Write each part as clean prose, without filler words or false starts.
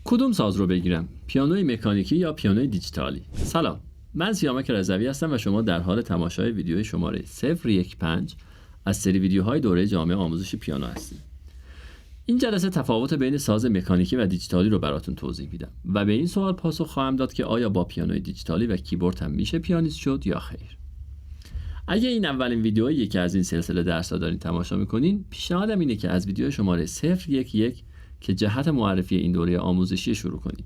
کدوم ساز رو بگیرم؟ پیانوی مکانیکی یا پیانوی دیجیتالی؟ سلام، من سیامک رضوی هستم و شما در حال تماشای ویدیوی شماره 015 از سری ویدیوهای دوره جامعه آموزش پیانو هستید. این جلسه تفاوت بین ساز مکانیکی و دیجیتالی رو براتون توضیح میدم و به این سوال پاسخ خواهم داد که آیا با پیانوی دیجیتالی و کیبورد هم میشه پیانیست شد یا خیر. اگه این اولین ویدیویی که از این سلسله درس‌ها دارین تماشا میکنین، پیشنهادم اینه که از ویدیو شماره 011 که جهت معرفی این دوره آموزشی شروع کنید.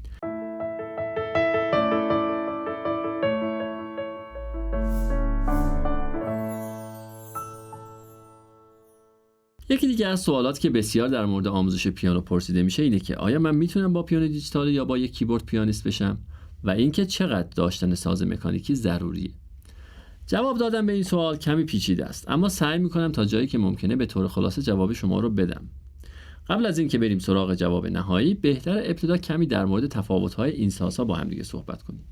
یکی دیگه از سوالات که بسیار در مورد آموزش پیانو پرسیده میشه اینه که آیا من میتونم با پیانو دیجیتالی یا با یک کیبورد پیانیست بشم و اینکه چقدر داشتن ساز مکانیکی ضروریه. جواب دادن به این سوال کمی پیچیده است، اما سعی میکنم تا جایی که ممکنه به طور خلاصه جواب شما رو بدم. قبل از اینکه بریم سراغ جواب نهایی، بهتره ابتدا کمی در مورد تفاوت‌های این سازها با هم دیگه صحبت کنیم.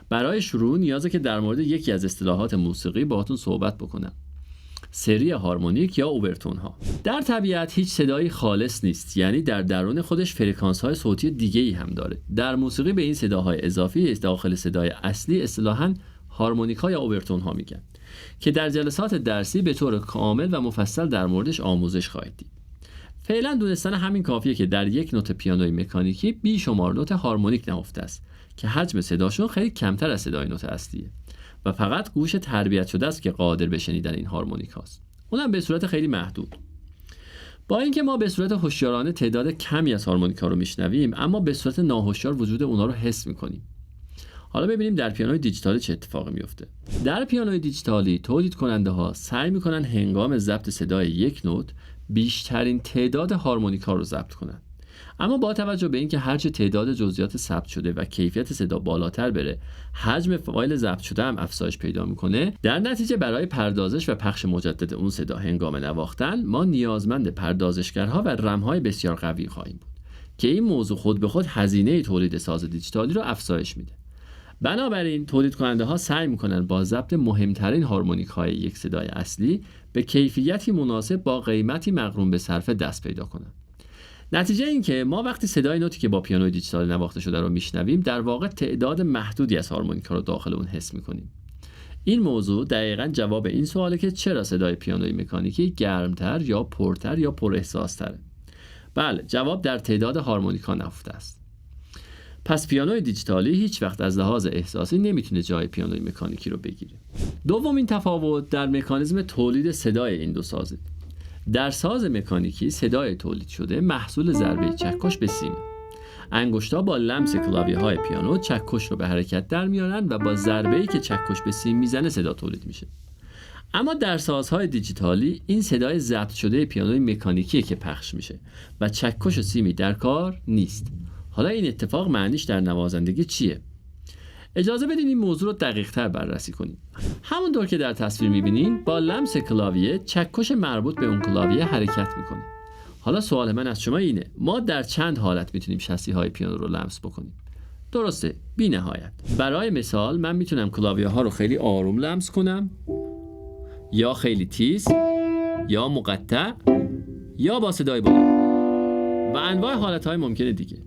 برای شروع نیازه که در مورد یکی از اصطلاحات موسیقی باهاتون صحبت بکنم. سری هارمونیک یا اوورتون ها. در طبیعت هیچ صدایی خالص نیست، یعنی در درون خودش فرکانس های صوتی دیگه‌ای هم داره. در موسیقی به این صداهای اضافی داخل صدای اصلی اصطلاحاً هارمونیک ها یا اوورتون ها میگن که در جلسات درسی به طور کامل و مفصل در موردش آموزش خواهید دید. فعلا دونستن همین کافیه که در یک نوت پیانوی مکانیکی بیشمار نوت هارمونیک نهفته است که حجم صداشون خیلی کمتر از صدای نوت اصلیه و فقط گوش تربیت شده است که قادر به شنیدن این هارمونیک هاست، اونم به صورت خیلی محدود. با اینکه ما به صورت هوشیارانه تعداد کمی از هارمونیک ها رو میشنویم، اما به صورت ناهوشیار وجود اونا رو حس میکنیم. حالا ببینیم در پیانوی دیجیتالی چه اتفاقی میفته. در پیانوی دیجیتالی تولید کننده ها سعی میکنن هنگام ضبط صدای یک نوت بیشترین تعداد هارمونیک ها رو ضبط کنن، اما با توجه به اینکه هرچه تعداد جزئیات ثبت شده و کیفیت صدا بالاتر بره، حجم فایل ضبط شده هم افزایش پیدا میکنه. در نتیجه برای پردازش و پخش مجدد اون صدا هنگام نواختن ما نیازمند پردازشگرها و رم‌های بسیار قوی خواهیم بود که این موضوع خود به خود هزینه تولید ساز دیجیتالی رو افزایش میده. بنابراین تولید کننده ها سعی میکنن با ضبط مهمترین هارمونیک های یک صدای اصلی به کیفیتی مناسب با قیمتی مقرون به صرفه دست پیدا کنن. نتیجه این که ما وقتی صدای نوتی که با پیانوی دیجیتال نواخته شده رو میشنویم، در واقع تعداد محدودی از هارمونیک ها رو داخل اون حس میکنیم. این موضوع دقیقاً جواب این سواله که چرا صدای پیانوی مکانیکی گرمتر یا پرتر یا پر احساس تره. بله، جواب در تعداد هارمونیک ها نهفته است. پس پیانوی دیجیتالی هیچ وقت از لحاظ احساسی نمیتونه جای پیانوی مکانیکی رو بگیره. دومین تفاوت در مکانیزم تولید صدای این دو سازه. در ساز مکانیکی صدای تولید شده محصول ضربه چکش به سیم. انگشتا با لمس کلاویه‌های پیانو چکش رو به حرکت در میارن و با ضربه‌ای که چکش به سیم میزنه صدا تولید میشه. اما در سازهای دیجیتالی این صدای ضبط شده پیانوی مکانیکیه که پخش میشه و چکش و سیمی در کار نیست. حالا این اتفاق معنیش در نوازندگی چیه؟ اجازه بدین این موضوع رو دقیق‌تر بررسی کنیم. همونطور که در تصویر می‌بینین با لمس کلاویه چکش مربوط به اون کلاویه حرکت می‌کنه. حالا سوال من از شما اینه، ما در چند حالت میتونیم شاسی‌های پیانو رو لمس بکنیم؟ درسته، بی نهایت. برای مثال من میتونم کلاویه‌ها رو خیلی آروم لمس کنم، یا خیلی تیز، یا مقطع، یا با صدای بلند و انواع حالت‌های ممکن دیگه.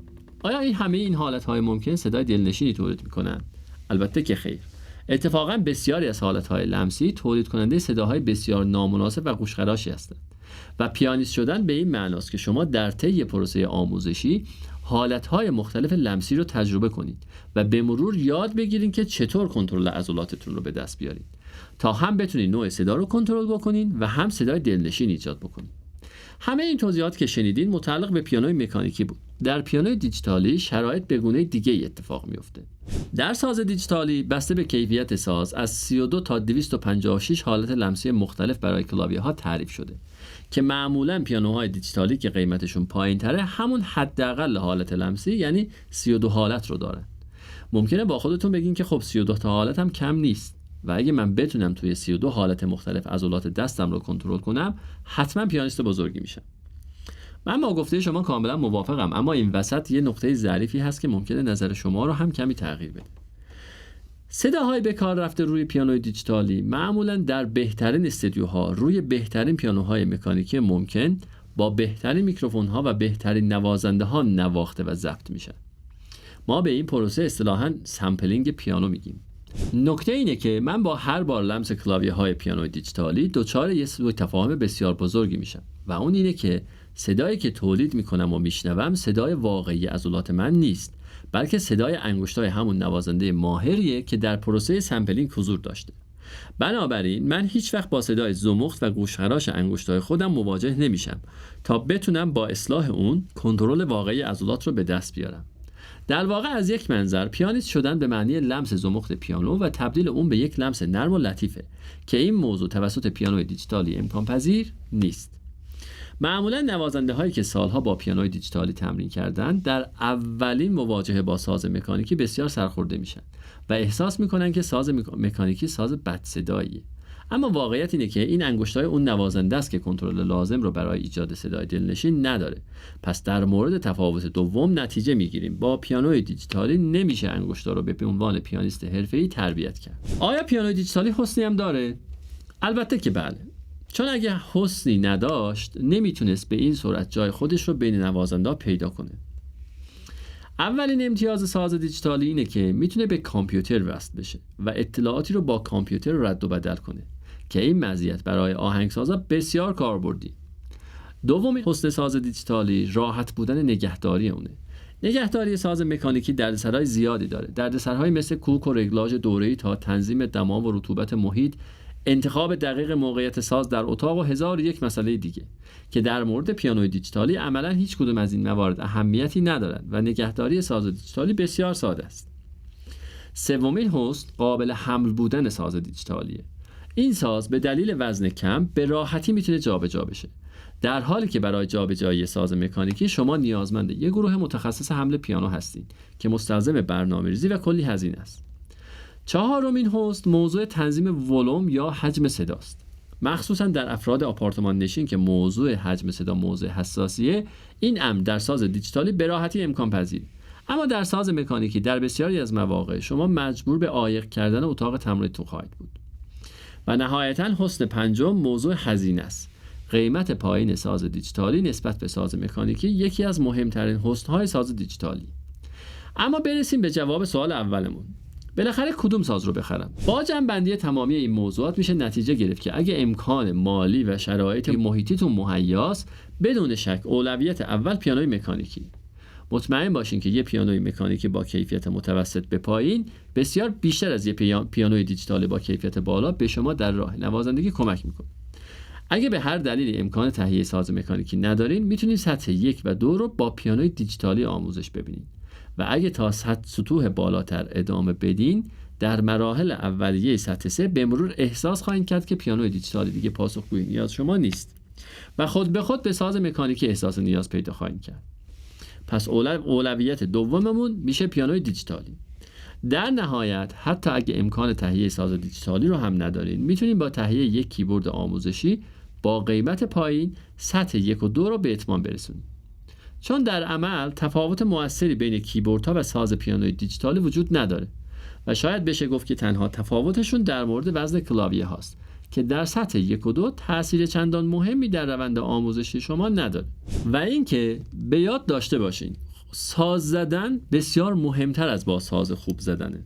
آیا این حالت‌های ممکن صدای دلنشینی تولید می‌کنن؟ البته که خیر. اتفاقاً بسیاری از حالت‌های لمسی تولید کننده صداهای بسیار نامناسب و گوشخراشی هستند و پیانیست شدن به این معناست که شما در طی پروسه آموزشی حالت‌های مختلف لمسی رو تجربه کنید و به مرور یاد بگیرید که چطور کنترل عضلاتتون رو به دست بیارید تا هم بتونید نوع صدا رو کنترل بکنید و هم صدای دلنشین ایجاد بکنید. همه این توضیحات که شنیدین متعلق به پیانوی مکانیکی بود. در پیانوی دیجیتالی شرایط به گونه دیگه ای اتفاق میفته. در ساز دیجیتالی بسته به کیفیت ساز از 32 تا 256 حالت لمسی مختلف برای کلاویه ها تعریف شده که معمولا پیانوهای دیجیتالی که قیمتشون پایین‌تره همون حداقل حالت لمسی یعنی 32 حالت رو دارن. ممکنه با خودتون بگین که خب 32 تا حالت هم کم نیست و اگه من بتونم توی 32 حالت مختلف عضلات دستم رو کنترل کنم حتما پیانیست بزرگی میشم. من با گفته شما کاملا موافقم، اما این وسط یه نقطه ظریفی هست که ممکنه نظر شما رو هم کمی تغییر بده. صداهای به کار رفته روی پیانوی دیجیتالی معمولاً در بهترین استودیوها روی بهترین پیانوهای مکانیکی ممکن با بهترین میکروفون‌ها و بهترین نوازنده‌ها نواخته و ضبط میشن. ما به این پروسه اصطلاحاً سامپلینگ پیانو میگیم. نکته اینه که من با هر بار لمس کلاویه‌های پیانوی دیجیتالی دچار یه سوء تفاهم بسیار بزرگی میشم و اون اینه که صدایی که تولید میکنم و میشنوم صدای واقعی عضلات من نیست، بلکه صدای انگشتای همون نوازنده ماهریه که در پروسه سامپلینگ حضور داشته. بنابراین من هیچ وقت با صدای زمخت و گوشخراش انگشتای خودم مواجه نمیشم تا بتونم با اصلاح اون کنترل واقعی عضلات رو به دست بیارم. در واقع از یک منظر پیانیست شدن به معنی لمس زمخت پیانو و تبدیل اون به یک لمس نرم و لطیفه که این موضوع توسط پیانوی دیجیتالی امکان پذیر نیست. معمولا نوازنده هایی که سالها با پیانوی دیجیتالی تمرین کردن در اولین مواجهه با ساز مکانیکی بسیار سرخورده میشن و احساس میکنن که ساز مکانیکی ساز بد صداییه. اما واقعیت اینه که این انگشتای اون نوازنده است که کنترل لازم رو برای ایجاد صدای دلنشین نداره. پس در مورد تفاوت دوم نتیجه میگیریم با پیانوی دیجیتالی نمیشه انگشتا رو به عنوان پیانیست حرفه‌ای تربیت کرد. آیا پیانوی دیجیتالی حسنی هم داره؟ البته که بله. چون اگه حسنی نداشت نمیتونست به این سرعت جای خودش رو بین نوازنده‌ها پیدا کنه. اولین امتیاز ساز دیجیتالی اینه که میتونه به کامپیوتر وصل بشه و اطلاعاتی رو با کامپیوتر رد و بدل کنه که این مزیت برای آهنگسازا بسیار کاربردی. دومین حسن ساز دیجیتالی راحت بودن نگهداری اونه. نگهداری ساز مکانیکی دردسرهای زیادی داره. دردسرهای مثل کوک و رگلاژ دوره‌ای تا تنظیم دما و رطوبت محیط، انتخاب دقیق موقعیت ساز در اتاق و 1001 مسئله دیگه که در مورد پیانوی دیجیتالی عملاً هیچ کدوم از این موارد اهمیتی ندارن و نگهداری ساز دیجیتالی بسیار ساده است. سومین حسن قابل حمل بودن ساز دیجیتالیه. این ساز به دلیل وزن کم به راحتی میتونه جابجا بشه، در حالی که برای جابجایی ساز مکانیکی شما نیازمند یک گروه متخصص حمل پیانو هستید که مستلزم برنامه‌ریزی و کلی هزینه است. چهارمین حسن موضوع تنظیم ولوم یا حجم صداست. مخصوصا در افراد آپارتمان نشین که موضوع حجم صدا موضوع حساسیه، این امر در ساز دیجیتالی به راحتی امکان پذیر. اما در ساز مکانیکی در بسیاری از مواقع شما مجبور به عایق کردن اتاق تمرینتون خواهید بود. و نهایتاً حسن پنجم موضوع هزینه است. قیمت پایین ساز دیجیتالی نسبت به ساز مکانیکی یکی از مهمترین حسن‌های ساز دیجیتالی. اما برسیم به جواب سوال اولمون. بالاخره کدوم ساز رو بخرم؟ با جمع‌بندی تمامی این موضوعات میشه نتیجه گرفت که اگه امکان مالی و شرایط محیطیتون مهیاست، بدون شک اولویت اول پیانوی مکانیکی. مطمئن باشین که یه پیانوی مکانیکی با کیفیت متوسط به پایین بسیار بیشتر از یه پیانوی دیجیتالی با کیفیت بالا به شما در راه نوازندگی کمک میکنه. اگه به هر دلیلی امکان تهیه ساز مکانیکی ندارین، میتونید سطح 1 و 2 رو با پیانوی دیجیتالی آموزش ببینید و اگه تا سطوح بالاتر ادامه بدین، در مراحل اولیه سطح 3 به مرور احساس خواهید کرد که پیانوی دیجیتالی دیگه پاسخگوی نیاز شما نیست و خود به خود به ساز مکانیکی احساس نیاز پیدا خواهید کرد. پس اولویت دوممون میشه پیانوی دیجیتالی. در نهایت حتی اگه امکان تهیه ساز دیجیتالی رو هم ندارین، میتونین با تهیه یک کیبورد آموزشی با قیمت پایین سطح 1 و 2 رو به اتمام برسونید. چون در عمل تفاوت موثری بین کیبوردها و ساز پیانوی دیجیتالی وجود نداره و شاید بشه گفت که تنها تفاوتشون در مورد وزن کلاویه هاست که در سطح 1 و 2 تأثیر چندان مهمی در روند آموزشی شما نداره. و اینکه به یاد داشته باشین ساز زدن بسیار مهمتر از با ساز خوب زدنه.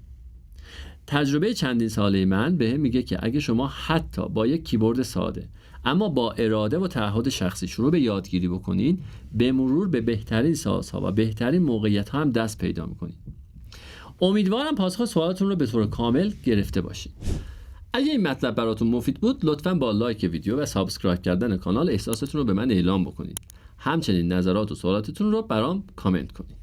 تجربه چندین ساله من بهم میگه که اگه شما حتی با یک کیبورد ساده اما با اراده و تعهد شخصی شروع به یادگیری بکنین، به مرور به بهترین سازها و بهترین موقعیت‌ها هم دست پیدا میکنین. امیدوارم پاسخ سوالاتون رو به طور کامل گرفته باشین. اگه این مطلب براتون مفید بود، لطفاً با لایک ویدیو و سابسکرایب کردن کانال احساستون رو به من اعلام بکنید. همچنین نظرات و سوالاتتون رو برام کامنت کنید.